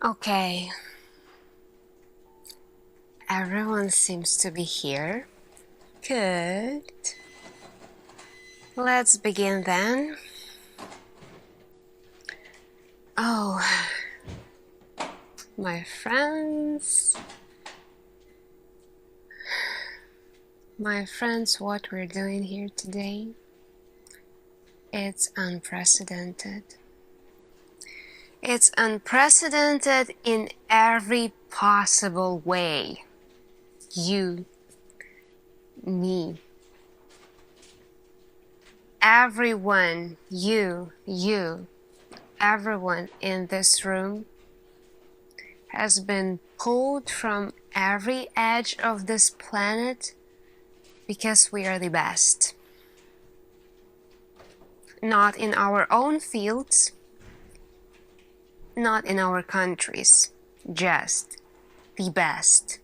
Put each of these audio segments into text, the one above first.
Okay. Everyone seems to be here. Good. Let's begin then. Oh, my friends. What we're doing here today, it's unprecedented. It's unprecedented in every possible way. You, me, everyone, everyone in this room has been pulled from every edge of this planet because we are the best. Not in our own fields, not in our countries, just the best,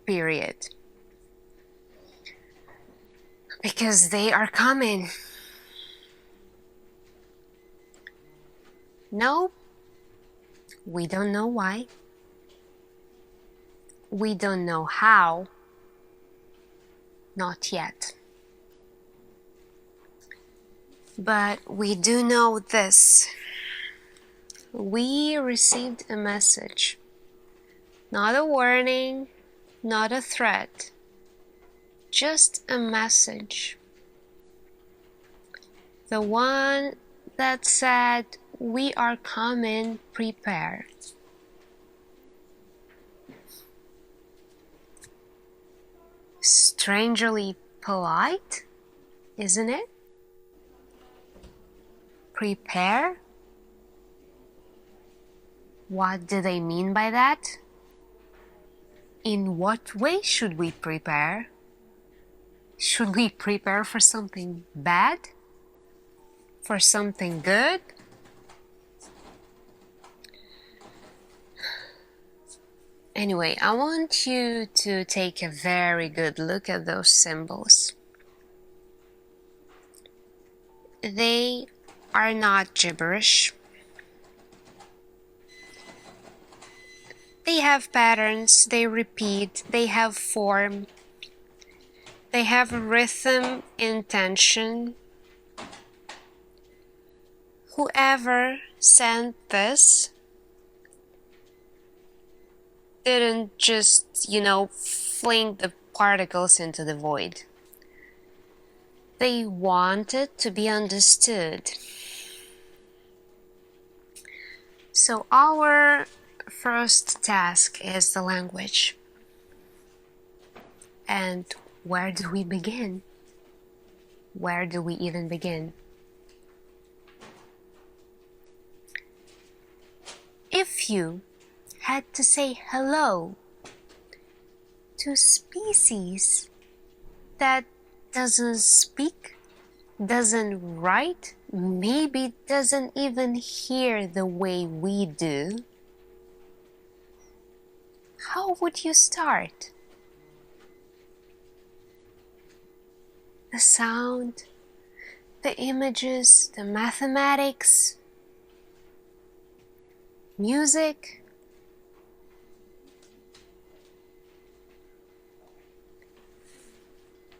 period. Because they are coming. No, we don't know why. We don't know how. Not yet. But we do know this. We received a message. Not a warning, not a threat. Just a message. The one that said, "We are coming, prepare." Strangely polite, isn't it? Prepare? What do they mean by that? In what way should we prepare? Should we prepare for something bad? For something good? Anyway, I want you to take a very good look at those symbols. They are not gibberish. They have patterns, they repeat, they have form, they have rhythm, intention. Whoever sent this didn't just, fling the particles into the void. They wanted to be understood. So our first task is the language. And where do we begin? Where do we even begin? If you had to say hello to a species that doesn't speak, doesn't write, maybe doesn't even hear the way we do, how would you start? The sound, the images, the mathematics, music.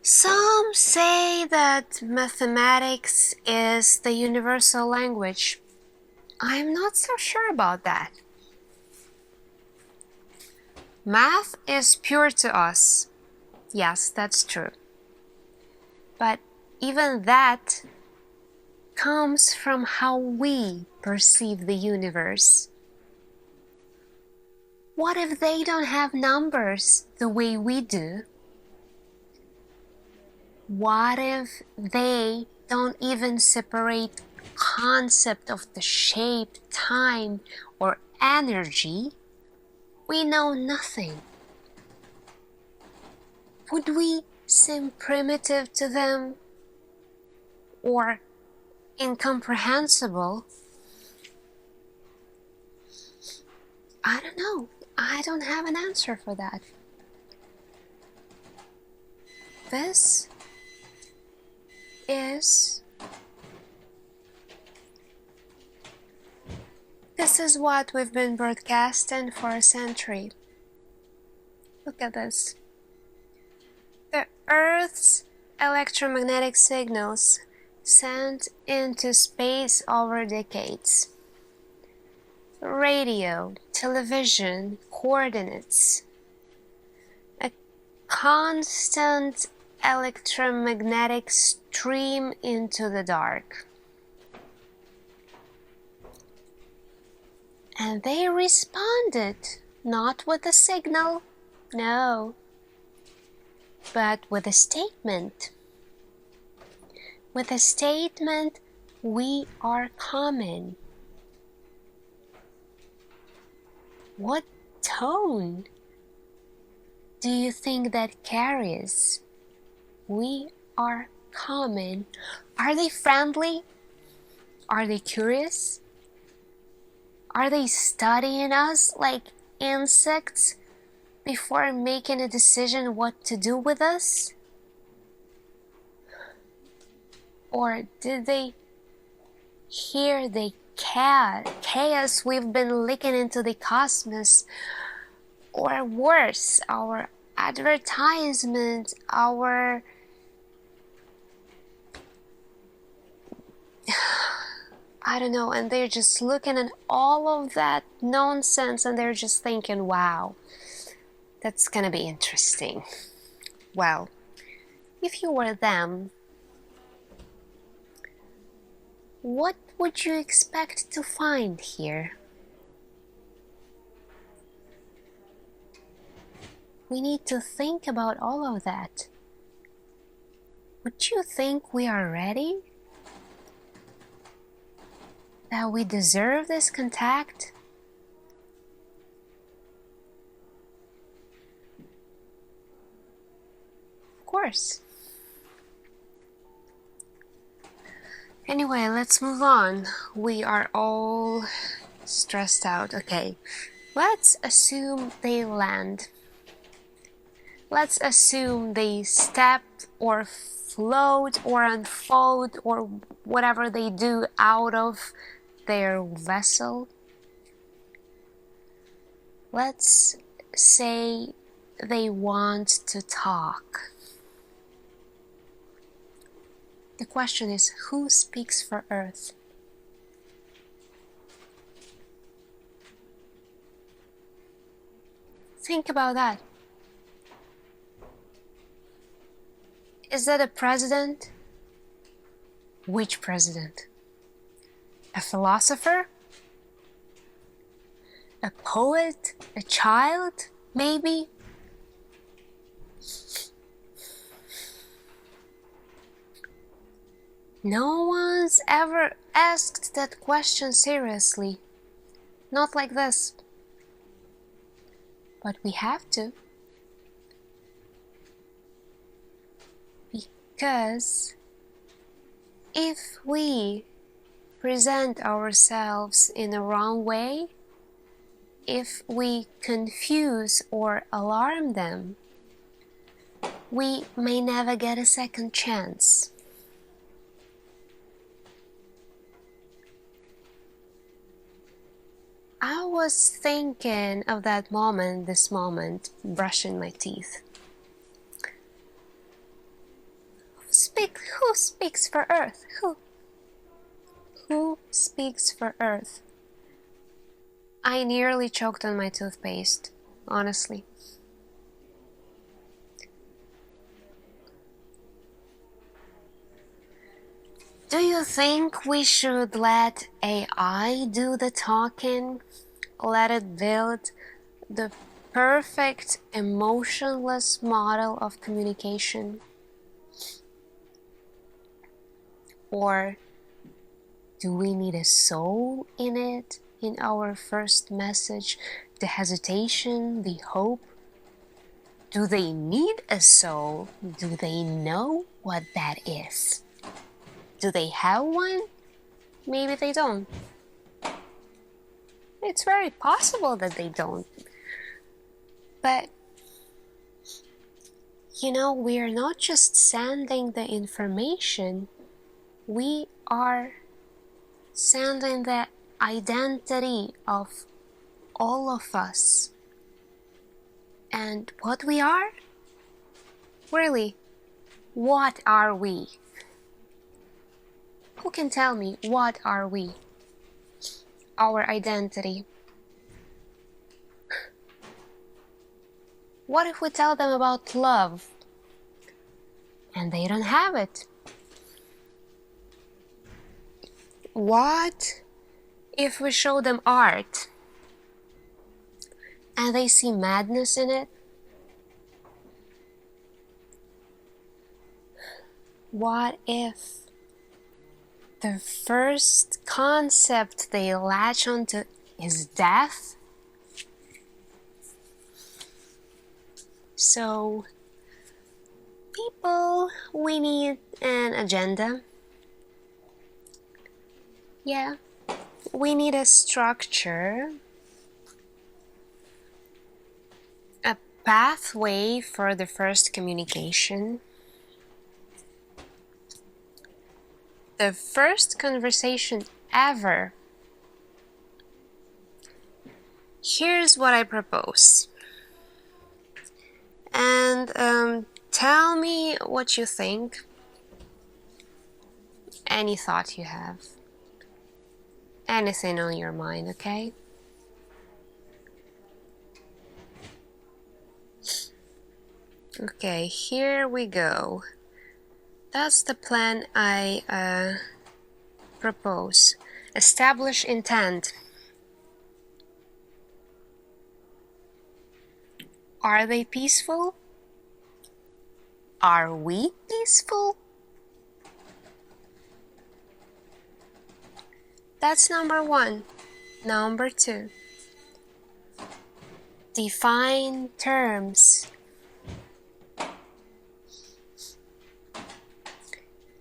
Some say that mathematics is the universal language. I'm not so sure about that. Math is pure to us. Yes, that's true. But even that comes from how we perceive the universe. What if they don't have numbers the way we do? What if they don't even separate concept of the shape, time, or energy? We know nothing. Would we seem primitive to them or incomprehensible? I don't know. I don't have an answer for that. This is This is what we've been broadcasting for a century. Look at this. The Earth's electromagnetic signals sent into space over decades. Radio, television, coordinates. A constant electromagnetic stream into the dark. And they responded, not with a signal, no, but with a statement. With a statement, we are common. What tone do you think that carries? We are common. Are they friendly? Are they curious? Are they studying us like insects before making a decision what to do with us? Or did they hear the chaos we've been leaking into the cosmos? Or worse, our advertisement, our I don't know, and they're just looking at all of that nonsense and they're just thinking, wow, that's gonna be interesting. Well, if you were them, what would you expect to find here? We need to think about all of that. Would you think we are ready? That we deserve this contact? Of course. Anyway, let's move on. We are all stressed out. Okay, let's assume they land. Let's assume they step or float or unfold or whatever they do out of their vessel. Let's say they want to talk. The question is, who speaks for Earth? Think about that. Is that a president? Which president? A philosopher? A poet? A child? Maybe? No one's ever asked that question seriously. Not like this. But we have to. Because if we present ourselves in the wrong way, if we confuse or alarm them, we may never get a second chance. I was thinking of that moment, this moment, brushing my teeth. Who speaks for Earth? Who speaks for Earth? I nearly choked on my toothpaste, honestly. Do you think we should let AI do the talking? Let it build the perfect emotionless model of communication? Or do we need a soul in it, in our first message? The hesitation, the hope? Do they need a soul? Do they know what that is? Do they have one? Maybe they don't. It's very possible that they don't. But, you know, we are not just sending the information, we are sending the identity of all of us and what we are? Really, what are we? Who can tell me what are we? Our identity. What if we tell them about love and they don't have it? What if we show them art and they see madness in it? What if the first concept they latch onto is death? So, people, we need an agenda. Yeah, we need a structure, a pathway for the first communication. The first conversation ever. Here's what I propose. And tell me what you think. Any thought you have. Anything on your mind, okay? Okay, here we go. That's the plan I propose. Establish intent. Are they peaceful? Are we peaceful? That's number one. Number two. Define terms.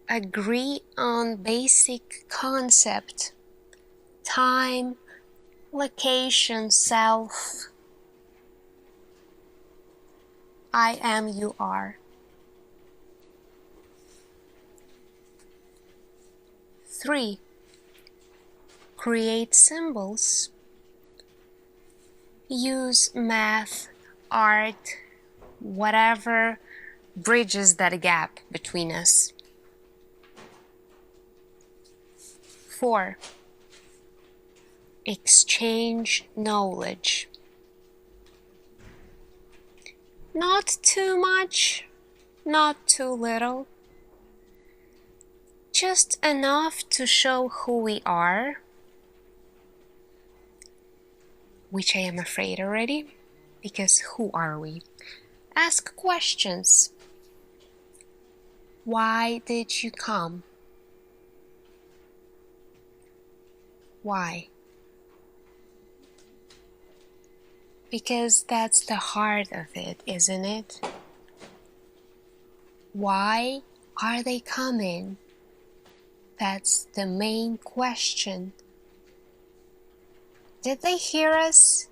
Agree on basic concept. Time, location, self. I am, you are. 3. Create symbols. Use math, art, whatever bridges that gap between us. 4. Exchange knowledge. Not too much, not too little. Just enough to show who we are, which I am afraid already, because who are we? Ask questions. Why did you come? Why? Because that's the heart of it, isn't it? Why are they coming? That's the main question. Did they hear us?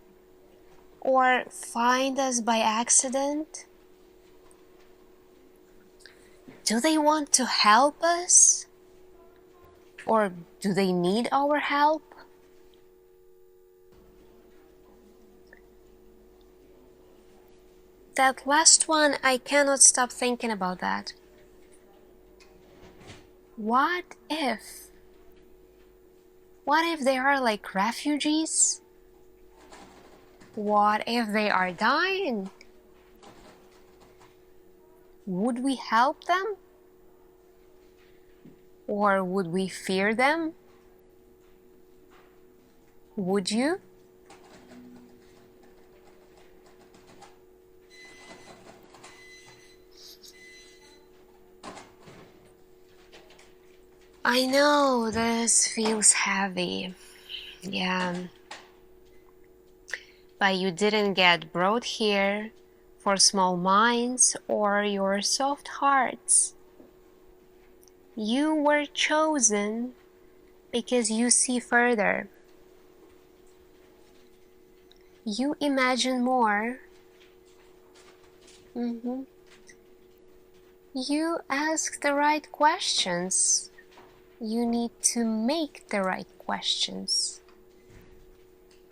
Or find us by accident? Do they want to help us? Or do they need our help? That last one, I cannot stop thinking about that. What if? What if they are like refugees? What if they are dying? Would we help them? Or would we fear them? Would you? I know this feels heavy, yeah, but you didn't get brought here for small minds or your soft hearts. You were chosen because you see further. You imagine more. You ask the right questions. You need to make the right questions.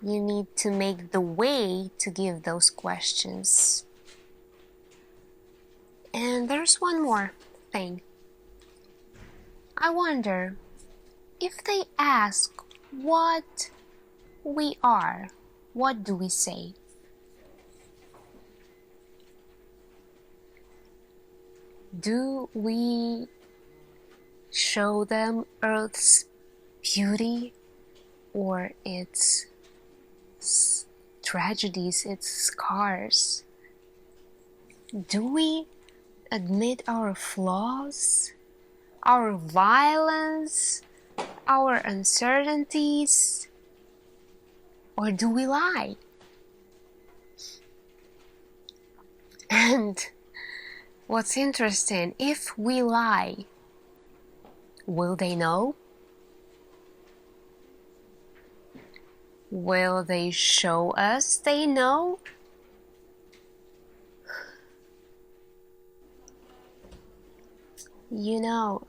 You need to make the way to give those questions. And there's one more thing. I wonder if they ask what we are, what do we say? Do we show them Earth's beauty or its tragedies, its scars? Do we admit our flaws, our violence, our uncertainties, or do we lie? And what's interesting, if we lie, will they know? Will they show us they know? You know,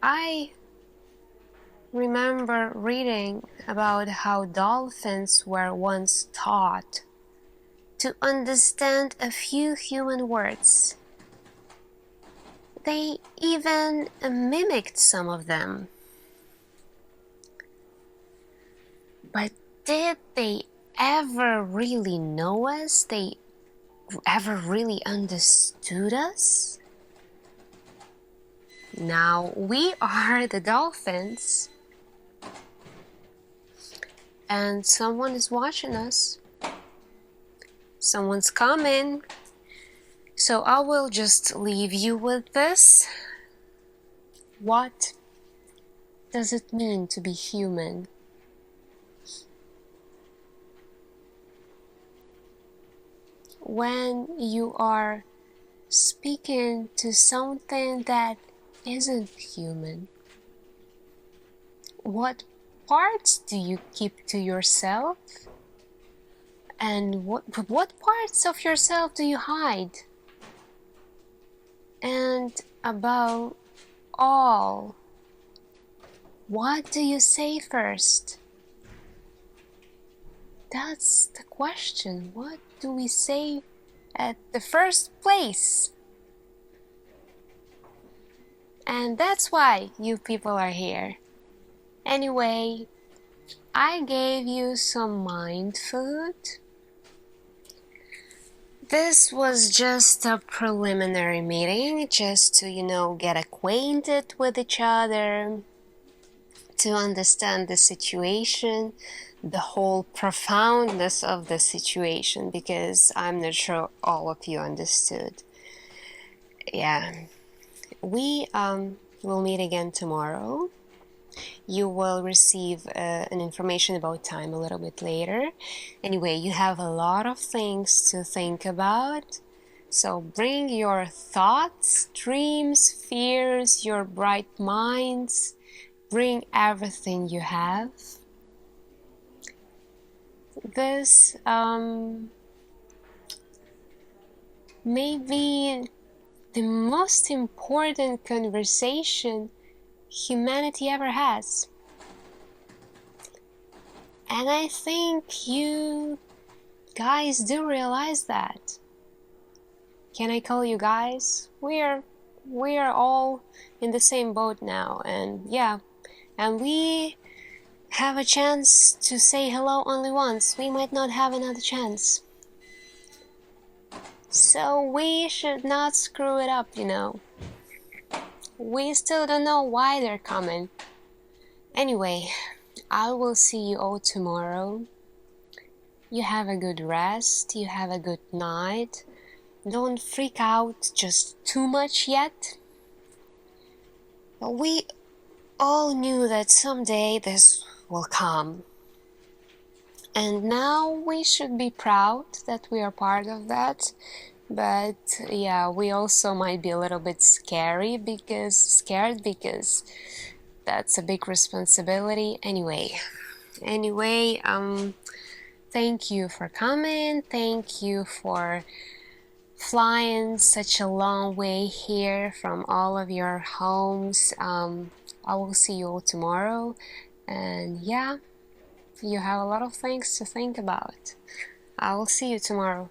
I remember reading about how dolphins were once taught to understand a few human words. They even mimicked some of them. But did they ever really know us? They ever really understood us? Now we are the dolphins, and someone is watching us. Someone's coming. So I will just leave you with this. What does it mean to be human? When you are speaking to something that isn't human, what parts do you keep to yourself? And what parts of yourself do you hide? And above all, what do you say first? That's the question. What do we say at the first place? And that's why you people are here. Anyway, I gave you some mind food. This was just a preliminary meeting, just to, get acquainted with each other, to understand the situation, the whole profoundness of the situation, because I'm not sure all of you understood. Yeah, we will meet again tomorrow. You will receive an information about time a little bit later. Anyway, you have a lot of things to think about. So bring your thoughts, dreams, fears, your bright minds. Bring everything you have. This may be the most important conversation humanity ever has. And I think you guys do realize that. Can I call you guys? We are all in the same boat now, and yeah, and we have a chance to say hello only once. We might not have another chance. So we should not screw it up, We still don't know why they're coming. Anyway, I will see you all tomorrow. You have a good rest. You have a good night. Don't freak out just too much yet. We all knew that someday this will come. And now we should be proud that we are part of that. But yeah, we also might be a little bit scared because that's a big responsibility. Anyway, thank you for coming. Thank you for flying such a long way here from all of your homes. I will see you all tomorrow. And yeah, you have a lot of things to think about. I will see you tomorrow.